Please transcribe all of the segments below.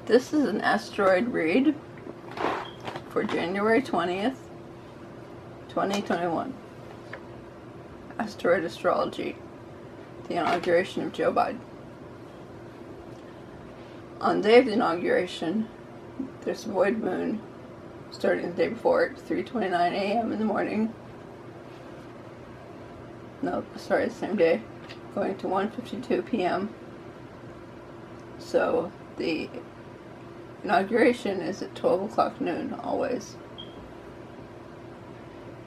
This is an asteroid read for January 20th, 2021. Asteroid Astrology, the inauguration of Joe Biden. On the day of the inauguration, there's a void moon starting the day before at 3:29 a.m. in the morning. No, sorry, the same day, going to 1:52 p.m. So the inauguration is at 12 o'clock noon, always.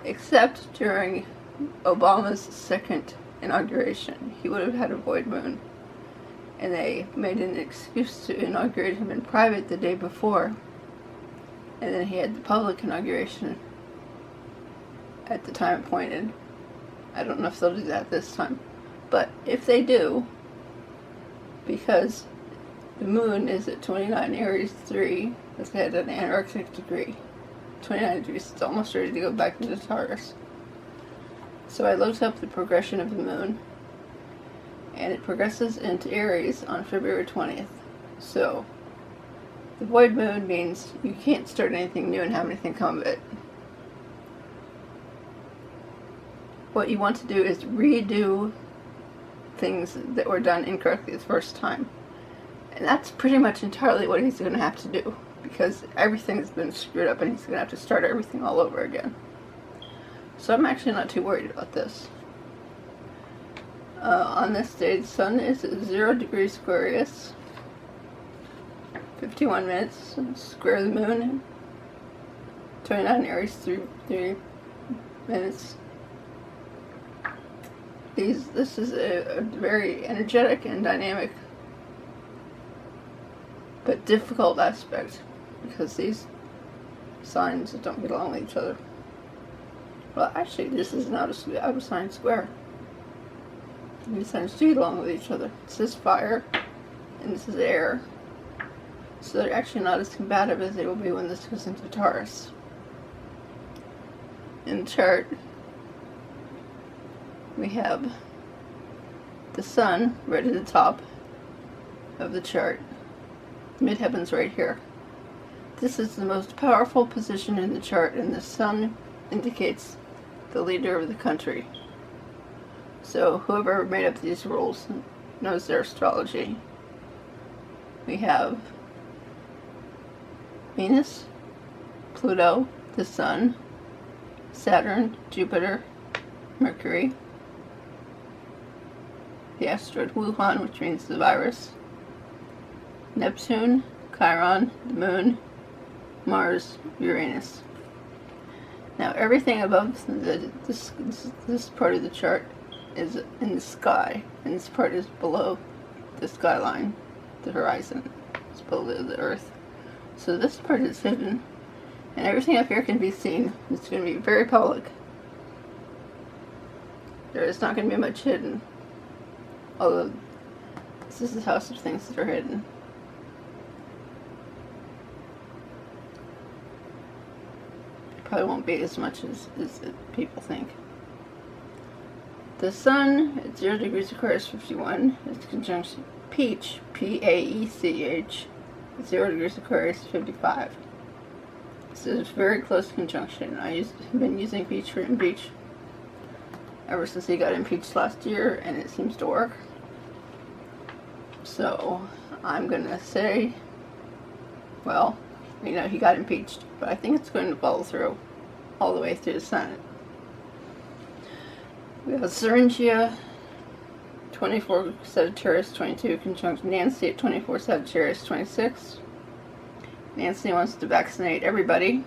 Except during Obama's second inauguration, he would have had a void moon. And they made an excuse to inaugurate him in private the day before. And then he had the public inauguration at the time appointed. I don't know if they'll do that this time. But if they do, because the moon is at 29 Aries 3, it's at an Antarctic degree. 29 degrees, it's almost ready to go back into Taurus. So I looked up the progression of the moon, and it progresses into Aries on February 20th. So the void moon means you can't start anything new and have anything come of it. What you want to do is redo things that were done incorrectly the first time. And that's pretty much entirely what he's going to have to do, because everything's been screwed up and he's going to have to start everything all over again. So I'm actually not too worried about this. On this day, the sun is at 0 degrees Aquarius, 51 minutes, square the moon, 29 Aries, 3 minutes. This is a very energetic and dynamic but difficult aspect, because these signs don't get along with each other. Well, actually, this is not a sign square. These signs do get along with each other. This is fire, and this is air. So they're actually not as combative as they will be when this goes into Taurus. In the chart, we have the sun right at the top of the chart. Midheaven's right here. This is the most powerful position in the chart, and the sun indicates the leader of the country. So whoever made up these rules knows their astrology. We have Venus, Pluto, the sun, Saturn, Jupiter, Mercury, the asteroid Wuhan, which means the virus, Neptune, Chiron, the moon, Mars, Uranus. Now everything above this part of the chart is in the sky, and this part is below the skyline, the horizon. It's below the earth. So this part is hidden, and everything up here can be seen. It's going to be very public. There is not going to be much hidden, although this is the house of things that are hidden. Probably won't be as much as people think. The sun at 0 degrees Aquarius 51 is conjunction Peach, P-A-E-C-H, 0 degrees Aquarius 55. This is a very close conjunction. I've been using Peach for impeach ever since he got impeached last year, and it seems to work. So I'm gonna say, well, you know, he got impeached, but I think it's going to follow through all the way through the Senate. We have Syringia, 24 Sagittarius 22, conjunct Nancy at 24 Sagittarius 26. Nancy wants to vaccinate everybody.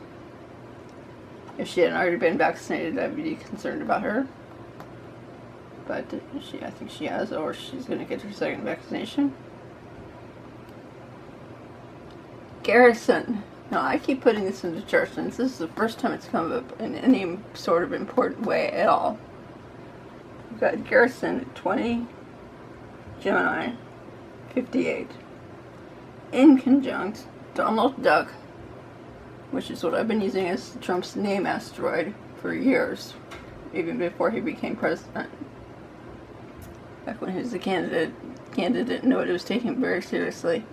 If she hadn't already been vaccinated, I'd be concerned about her. But I think she has, or she's going to get her second vaccination. Garrison. Now, I keep putting this into chart since this is the first time it's come up in any sort of important way at all. We've got Garrison at 20, Gemini, 58. In conjunct Donald Duck, which is what I've been using as Trump's name asteroid for years, even before he became president. Back when he was a candidate and nobody was taking him very seriously.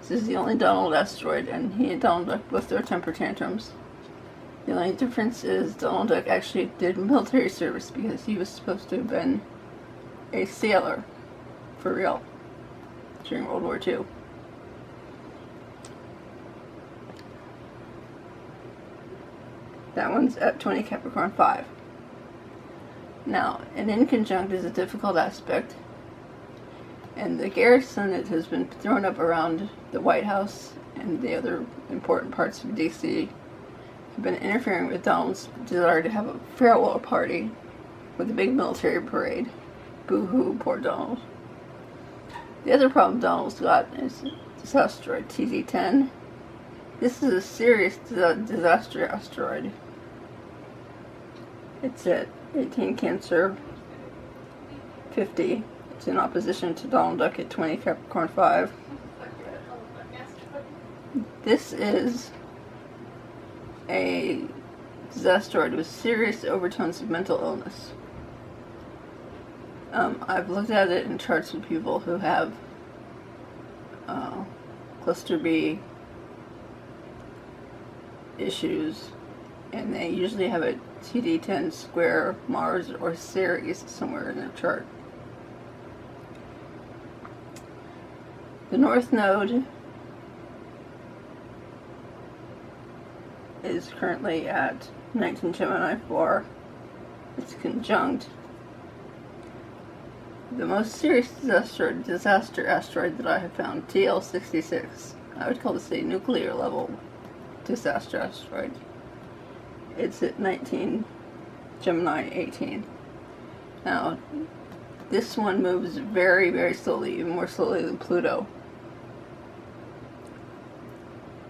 This is the only Donald asteroid, and he and Donald Duck both throw temper tantrums. The only difference is Donald Duck actually did military service because he was supposed to have been a sailor, for real, during World War II. That one's at 20 Capricorn 5. Now, an inconjunct is a difficult aspect, and the garrison that has been thrown up around the White House and the other important parts of DC have been interfering with Donald's desire to have a farewell party with a big military parade. Boo-hoo, poor Donald. The other problem Donald's got is this asteroid, TZ10. This is a serious disaster asteroid. It's at 18 Cancer, 50. It's in opposition to Donald Duck at 20 Capricorn 5. This is a disasteroid with serious overtones of mental illness. I've looked at it in charts with people who have cluster B issues, and they usually have a TD10 square Mars or Ceres somewhere in their chart. The North Node is currently at 19 Gemini 4. It's conjunct the most serious disaster asteroid that I have found, TL66. I would call this a nuclear level disaster asteroid. It's at 19 Gemini 18. Now, this one moves very, very slowly, even more slowly than Pluto.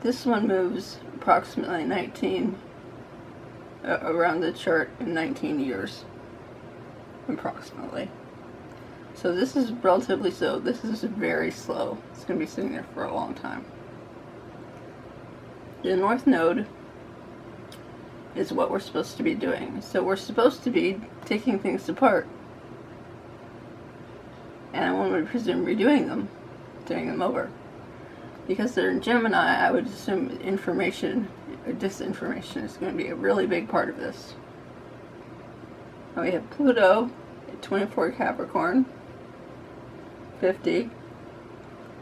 This one moves approximately 19, around the chart in 19 years, approximately. So this is relatively slow. This is very slow. It's going to be sitting there for a long time. The North Node is what we're supposed to be doing. So we're supposed to be taking things apart. And one would presume redoing them, doing them over. Because they're in Gemini, I would assume information or disinformation is going to be a really big part of this. Now we have Pluto at 24 Capricorn, 50,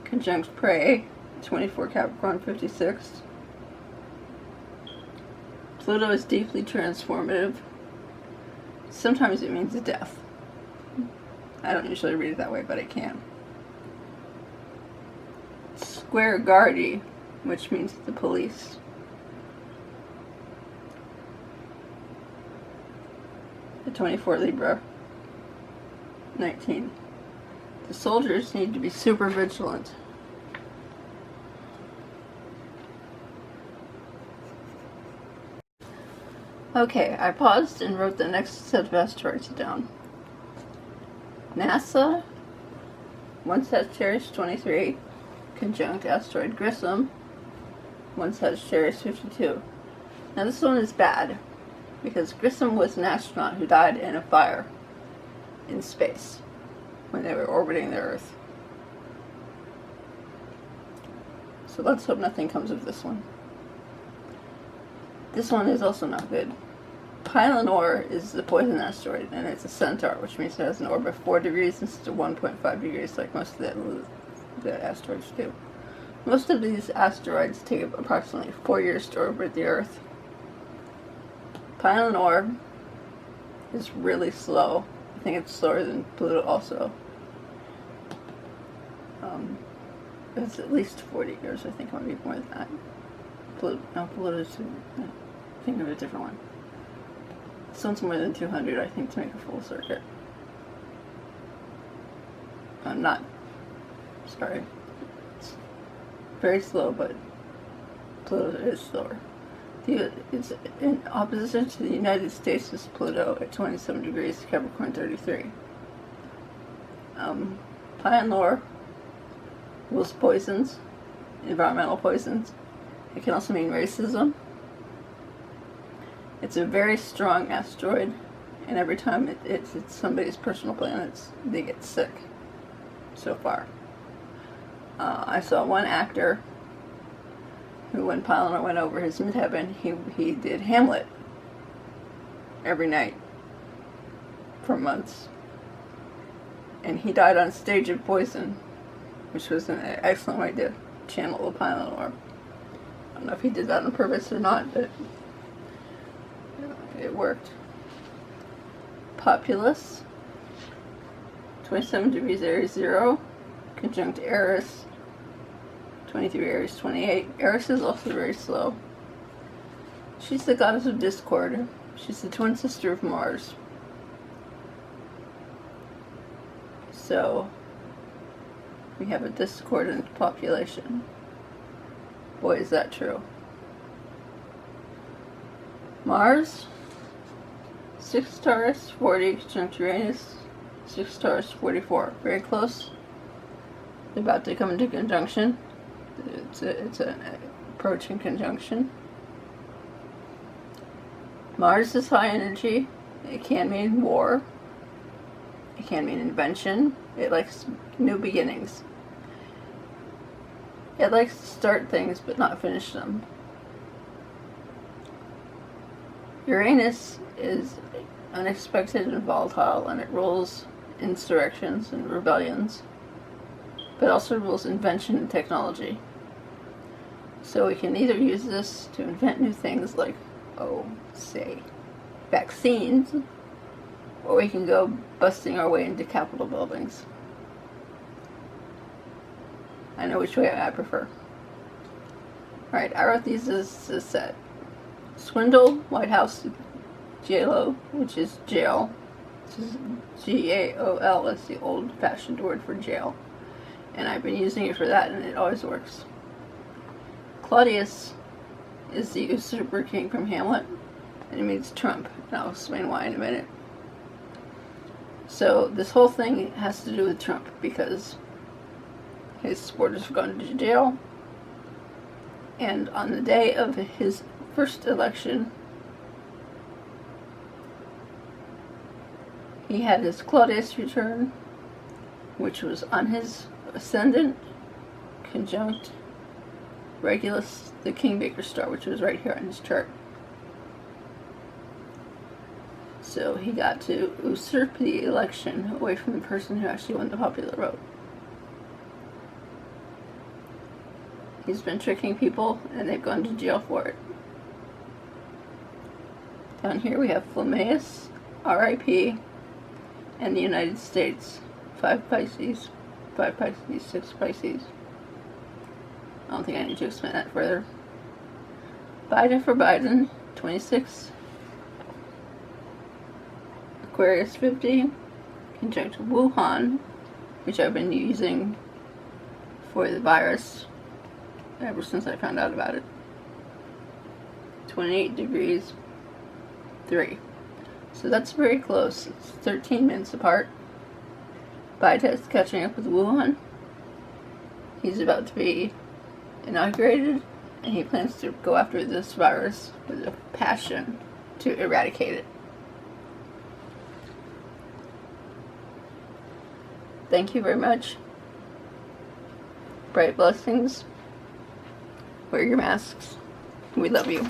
conjunct Prey, 24 Capricorn, 56. Pluto is deeply transformative. Sometimes it means death. I don't usually read it that way, but I can. Square Guardi, which means the police. The 24 Libra, 19. The soldiers need to be super vigilant. Okay, I paused and wrote the next set of asteroids down. NASA, 1 Sagittarius 23, conjunct asteroid Grissom, 1 Sagittarius 52. Now this one is bad, because Grissom was an astronaut who died in a fire in space when they were orbiting the Earth. So let's hope nothing comes of this one. This one is also not good. Pylonor is the poison asteroid, and it's a centaur, which means it has an orbit of 4 degrees instead of 1.5 degrees like most of the asteroids do. Most of these asteroids take approximately 4 years to orbit the Earth. Pylonor is really slow. I think it's slower than Pluto also. It's at least 40 years, I think it might be more than that. Pluto's, I think of a different one. This one's more than 200, I think, to make a full circuit. Sorry. It's very slow, but Pluto is slower. It's in opposition to the United States is Pluto at 27 degrees, Capricorn 33. Pylonor rules poisons, environmental poisons. It can also mean racism. It's a very strong asteroid, and every time it's somebody's personal planets, they get sick so far. I saw one actor who, when Pylon went over his midheaven, he did Hamlet every night for months. And he died on stage of poison, which was an excellent way to channel the Pylon orb. I don't know if he did that on purpose or not, but it worked. Populus, 27 degrees Aries 0, conjunct Eris, 23 Aries 28. Eris is also very slow. She's the goddess of discord. She's the twin sister of Mars. So, we have a discordant population. Boy, is that true. Mars, 6 Taurus, 40, conjunct Uranus, 6 Taurus, 44. Very close. They're about to come into conjunction. It's an approaching conjunction. Mars is high energy. It can mean war. It can mean invention. It likes new beginnings. It likes to start things but not finish them. Uranus is unexpected and volatile, and it rules insurrections and rebellions, but also rules invention and technology. So we can either use this to invent new things like, say, vaccines, or we can go busting our way into Capitol buildings. I know which way I prefer. Alright, I wrote these as a set. Swindle, White House, JLO, which is jail. This is G-A-O-L, that's the old-fashioned word for jail. And I've been using it for that, and it always works. Claudius is the usurper king from Hamlet, and it means Trump, and I'll explain why in a minute. So this whole thing has to do with Trump, because his supporters have gone to jail, and on the day of his first election, he had his Claudius return, which was on his ascendant, conjunct Regulus, the Kingmaker star, which was right here on his chart. So he got to usurp the election away from the person who actually won the popular vote. He's been tricking people, and they've gone to jail for it. Down here we have Flammeus, RIP, and the United States. 5 Pisces, 5 Pisces, 6 Pisces. I don't think I need to explain that further. Biden for Biden, 26. Aquarius 50, conjunct Wuhan, which I've been using for the virus ever since I found out about it. 28 degrees 3. So that's very close. It's 13 minutes apart. Biden's catching up with Wuhan. He's about to be inaugurated, and he plans to go after this virus with a passion to eradicate it. Thank you very much. Bright blessings. Wear your masks. We love you.